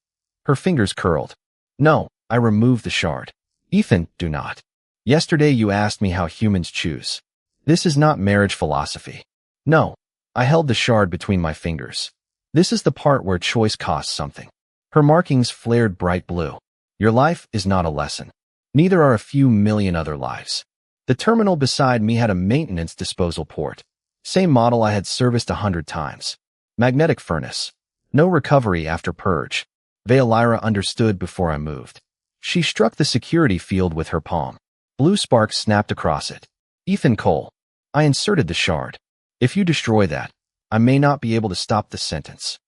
Her fingers curled. "No." I removed the shard. "Ethan, do not. Yesterday you asked me how humans choose. This is not marriage philosophy." "No." I held the shard between my fingers. "This is the part where choice costs something." Her markings flared bright blue. "Your life is not a lesson. Neither are a few million other lives." The terminal beside me had a maintenance disposal port. Same model I had serviced 100 times. Magnetic furnace. No recovery after purge. Vaelira understood before I moved. She struck the security field with her palm. Blue sparks snapped across it. "Ethan Cole." I inserted the shard. "If you destroy that, I may not be able to stop the sentence."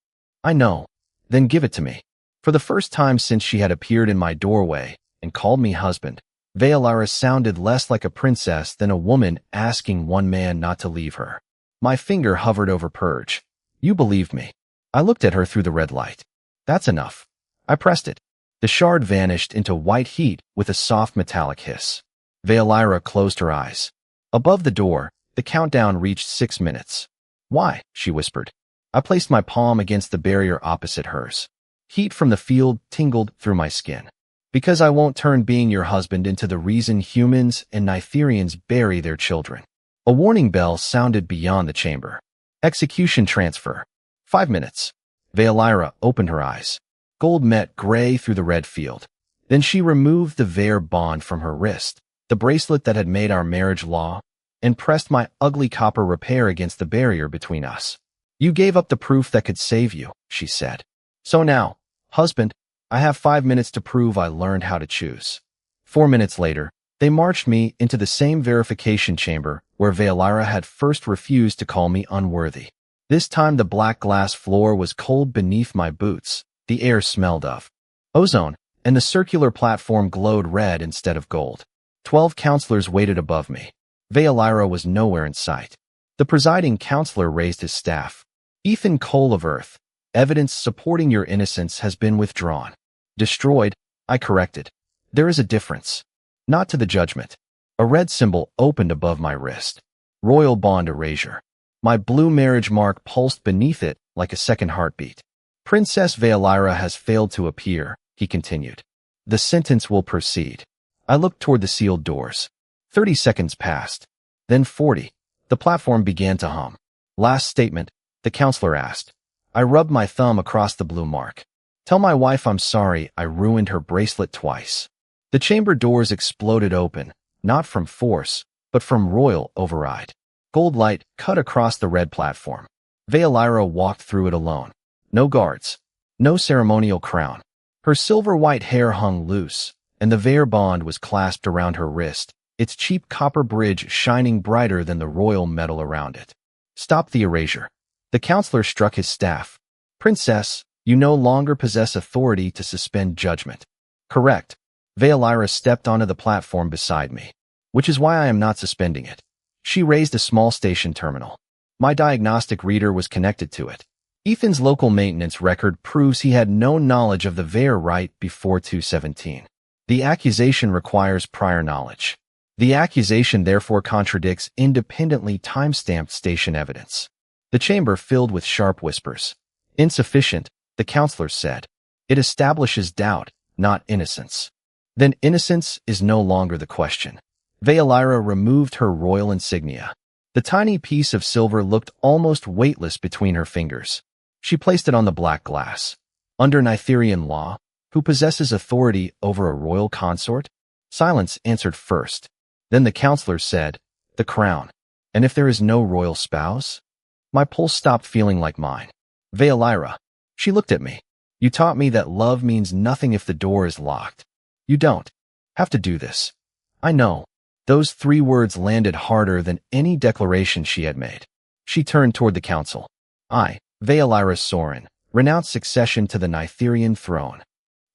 "I know." "Then give it to me." For the first time since she had appeared in my doorway and called me husband, Vaelira sounded less like a princess than a woman asking one man not to leave her. My finger hovered over purge. "You believed me." I looked at her through the red light. "That's enough." I pressed it. The shard vanished into white heat with a soft metallic hiss. Vaelira closed her eyes. Above the door, the countdown reached 6 minutes. "Why?" she whispered. I placed my palm against the barrier opposite hers. Heat from the field tingled through my skin. "Because I won't turn being your husband into the reason humans and Nytherians bury their children." A warning bell sounded beyond the chamber. "Execution transfer. 5 minutes." Vaelira opened her eyes. Gold met gray through the red field. Then she removed the Vaer bond from her wrist, the bracelet that had made our marriage law, and pressed my ugly copper repair against the barrier between us. "You gave up the proof that could save you," she said. "So now, husband, I have 5 minutes to prove I learned how to choose." 4 minutes later, they marched me into the same verification chamber where Vaelira had first refused to call me unworthy. This time the black glass floor was cold beneath my boots. The air smelled of ozone, and the circular platform glowed red instead of gold. 12 counselors waited above me. Vaelira was nowhere in sight. The presiding counselor raised his staff. "Ethan Cole of Earth, Evidence supporting your innocence has been withdrawn. Destroyed, I corrected. There is a difference. Not to the judgment. A red symbol opened above my wrist. Royal bond erasure. My blue marriage mark pulsed beneath it like a second heartbeat. Princess Vaelira has failed to appear, he continued. The sentence will proceed. I looked toward the sealed doors. 30 seconds passed. Then 40. The platform began to hum. Last statement, the counselor asked. I rubbed my thumb across the blue mark. Tell my wife I'm sorry I ruined her bracelet twice. The chamber doors exploded open, not from force, but from royal override. Gold light cut across the red platform. Vaelira walked through it alone. No guards. No ceremonial crown. Her silver-white hair hung loose, and the Vaer bond was clasped around her wrist, its cheap copper bridge shining brighter than the royal metal around it. Stop the erasure. The counselor struck his staff. Princess, you no longer possess authority to suspend judgment. Correct. Vaelira stepped onto the platform beside me, which is why I am not suspending it. She raised a small station terminal. My diagnostic reader was connected to it. Ethan's local maintenance record proves he had no knowledge of the Vaer rite before 217. The accusation requires prior knowledge. The accusation therefore contradicts independently time-stamped station evidence. The chamber filled with sharp whispers. Insufficient, the counselor said. It establishes doubt, not innocence. Then innocence is no longer the question. Vaelira removed her royal insignia. The tiny piece of silver looked almost weightless between her fingers. She placed it on the black glass. Under Nytherian law, who possesses authority over a royal consort? Silence answered first. Then the counselor said, the crown. And if there is no royal spouse? My pulse stopped feeling like mine. Vaelira. She looked at me. You taught me that love means nothing if the door is locked. You don't have to do this. I know. Those 3 words landed harder than any declaration she had made. She turned toward the council. I, Vaelira Sorin, renounce succession to the Nytherian throne.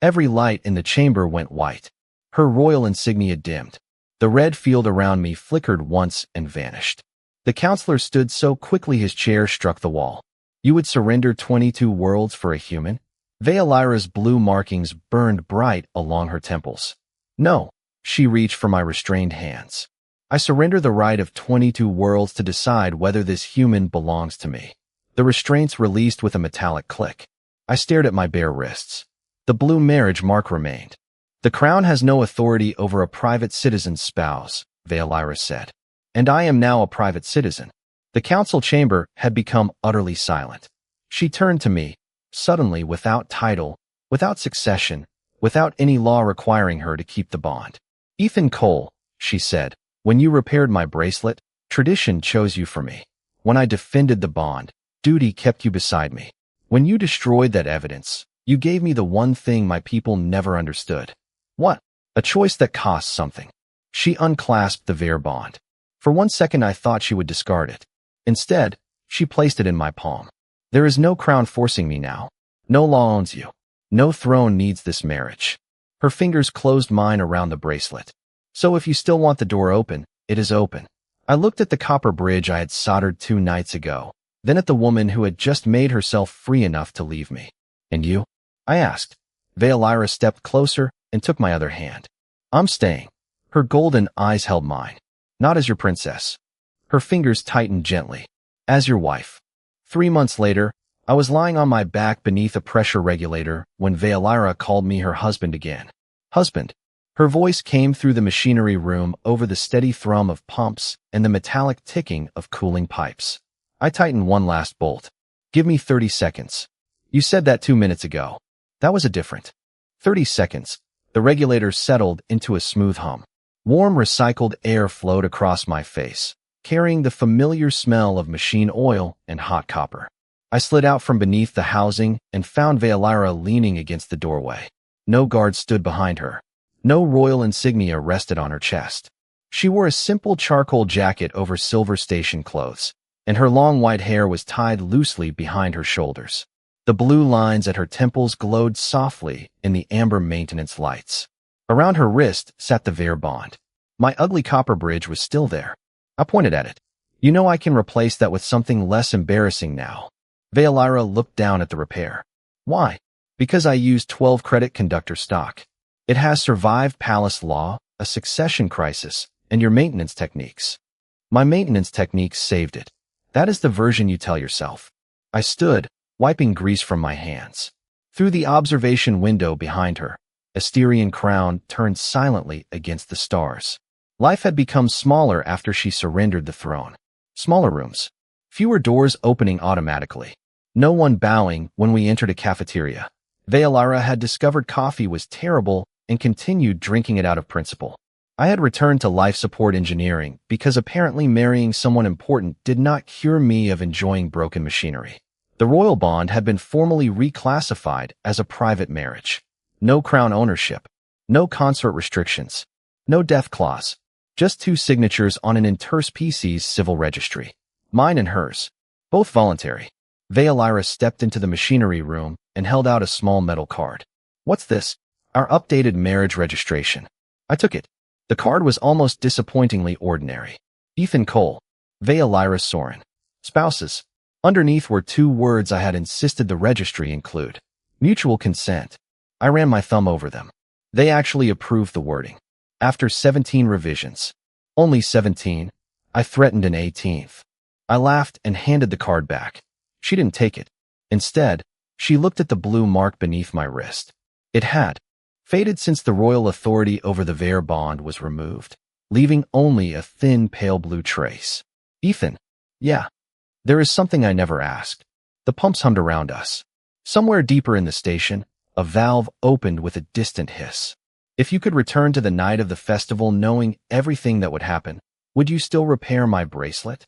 Every light in the chamber went white. Her royal insignia dimmed. The red field around me flickered once and vanished. The counselor stood so quickly his chair struck the wall. You would surrender 22 worlds for a human? Vaelira's blue markings burned bright along her temples. No, she reached for my restrained hands. I surrender the right of 22 worlds to decide whether this human belongs to me. The restraints released with a metallic click. I stared at my bare wrists. The blue marriage mark remained. The crown has no authority over a private citizen's spouse, Vaelira said. And I am now a private citizen. The council chamber had become utterly silent. She turned to me, suddenly without title, without succession, without any law requiring her to keep the bond. Ethan Cole, she said, when you repaired my bracelet, tradition chose you for me. When I defended the bond, duty kept you beside me. When you destroyed that evidence, you gave me the one thing my people never understood. What? A choice that costs something. She unclasped the Vaer bond. For 1 second I thought she would discard it. Instead, she placed it in my palm. There is no crown forcing me now. No law owns you. No throne needs this marriage. Her fingers closed mine around the bracelet. So if you still want the door open, it is open. I looked at the copper bridge I had soldered 2 nights ago, then at the woman who had just made herself free enough to leave me. And you? I asked. Vaelira stepped closer and took my other hand. I'm staying. Her golden eyes held mine. Not as your princess. Her fingers tightened gently. As your wife. 3 months later, I was lying on my back beneath a pressure regulator when Vaelira called me her husband again. Husband. Her voice came through the machinery room over the steady thrum of pumps and the metallic ticking of cooling pipes. I tightened one last bolt. Give me 30 seconds. You said that 2 minutes ago. That was a different. 30 seconds. The regulator settled into a smooth hum. Warm recycled air flowed across my face, carrying the familiar smell of machine oil and hot copper. I slid out from beneath the housing and found Vaelira leaning against the doorway. No guard stood behind her. No royal insignia rested on her chest. She wore a simple charcoal jacket over silver station clothes, and her long white hair was tied loosely behind her shoulders. The blue lines at her temples glowed softly in the amber maintenance lights. Around her wrist sat the Vaer bond. My ugly copper bridge was still there. I pointed at it. You know I can replace that with something less embarrassing now. Vaelira looked down at the repair. Why? Because I used 12 credit conductor stock. It has survived palace law, a succession crisis, and your maintenance techniques. My maintenance techniques saved it. That is the version you tell yourself. I stood, wiping grease from my hands. Through the observation window behind her, a Styrian crown turned silently against the stars. Life had become smaller after she surrendered the throne. Smaller rooms. Fewer doors opening automatically. No one bowing when we entered a cafeteria. Vaelira had discovered coffee was terrible and continued drinking it out of principle. I had returned to life support engineering because apparently marrying someone important did not cure me of enjoying broken machinery. The royal bond had been formally reclassified as a private marriage. No crown ownership. No consort restrictions. No death clause. Just 2 signatures on an interspecies civil registry. Mine and hers. Both voluntary. Vaelira stepped into the machinery room and held out a small metal card. What's this? Our updated marriage registration. I took it. The card was almost disappointingly ordinary. Ethan Cole. Vaelira Soren. Spouses. Underneath were 2 words I had insisted the registry include. Mutual consent. I ran my thumb over them. They actually approved the wording. After 17 revisions. Only 17. I threatened an 18th. I laughed and handed the card back. She didn't take it. Instead, she looked at the blue mark beneath my wrist. It had faded since the royal authority over the Vaer bond was removed, leaving only a thin pale blue trace. Ethan. Yeah. There is something I never asked. The pumps hummed around us. Somewhere deeper in the station, a valve opened with a distant hiss. If you could return to the night of the festival knowing everything that would happen, would you still repair my bracelet?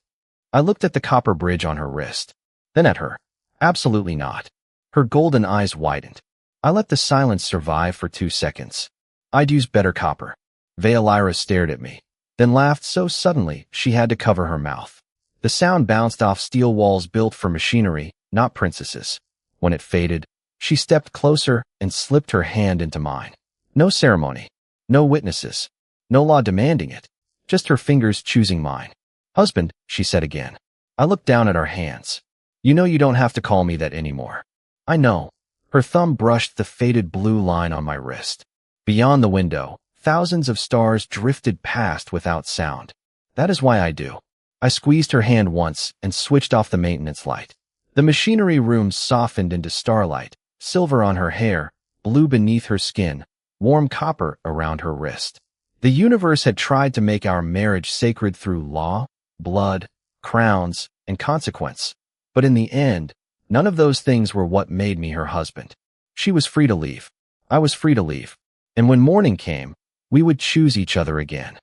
I looked at the copper bridge on her wrist, then at her. Absolutely not. Her golden eyes widened. I let the silence survive for 2 seconds. I'd use better copper. Vaelira stared at me, then laughed so suddenly she had to cover her mouth. The sound bounced off steel walls built for machinery, not princesses. When it faded, she stepped closer and slipped her hand into mine. No ceremony. No witnesses. No law demanding it. Just her fingers choosing mine. Husband, she said again. I looked down at our hands. You know you don't have to call me that anymore. I know. Her thumb brushed the faded blue line on my wrist. Beyond the window, thousands of stars drifted past without sound. That is why I do. I squeezed her hand once and switched off the maintenance light. The machinery room softened into starlight, silver on her hair, blue beneath her skin, warm copper around her wrist. The universe had tried to make our marriage sacred through law, blood, crowns, and consequence. But in the end, none of those things were what made me her husband. She was free to leave. I was free to leave. And when morning came, we would choose each other again.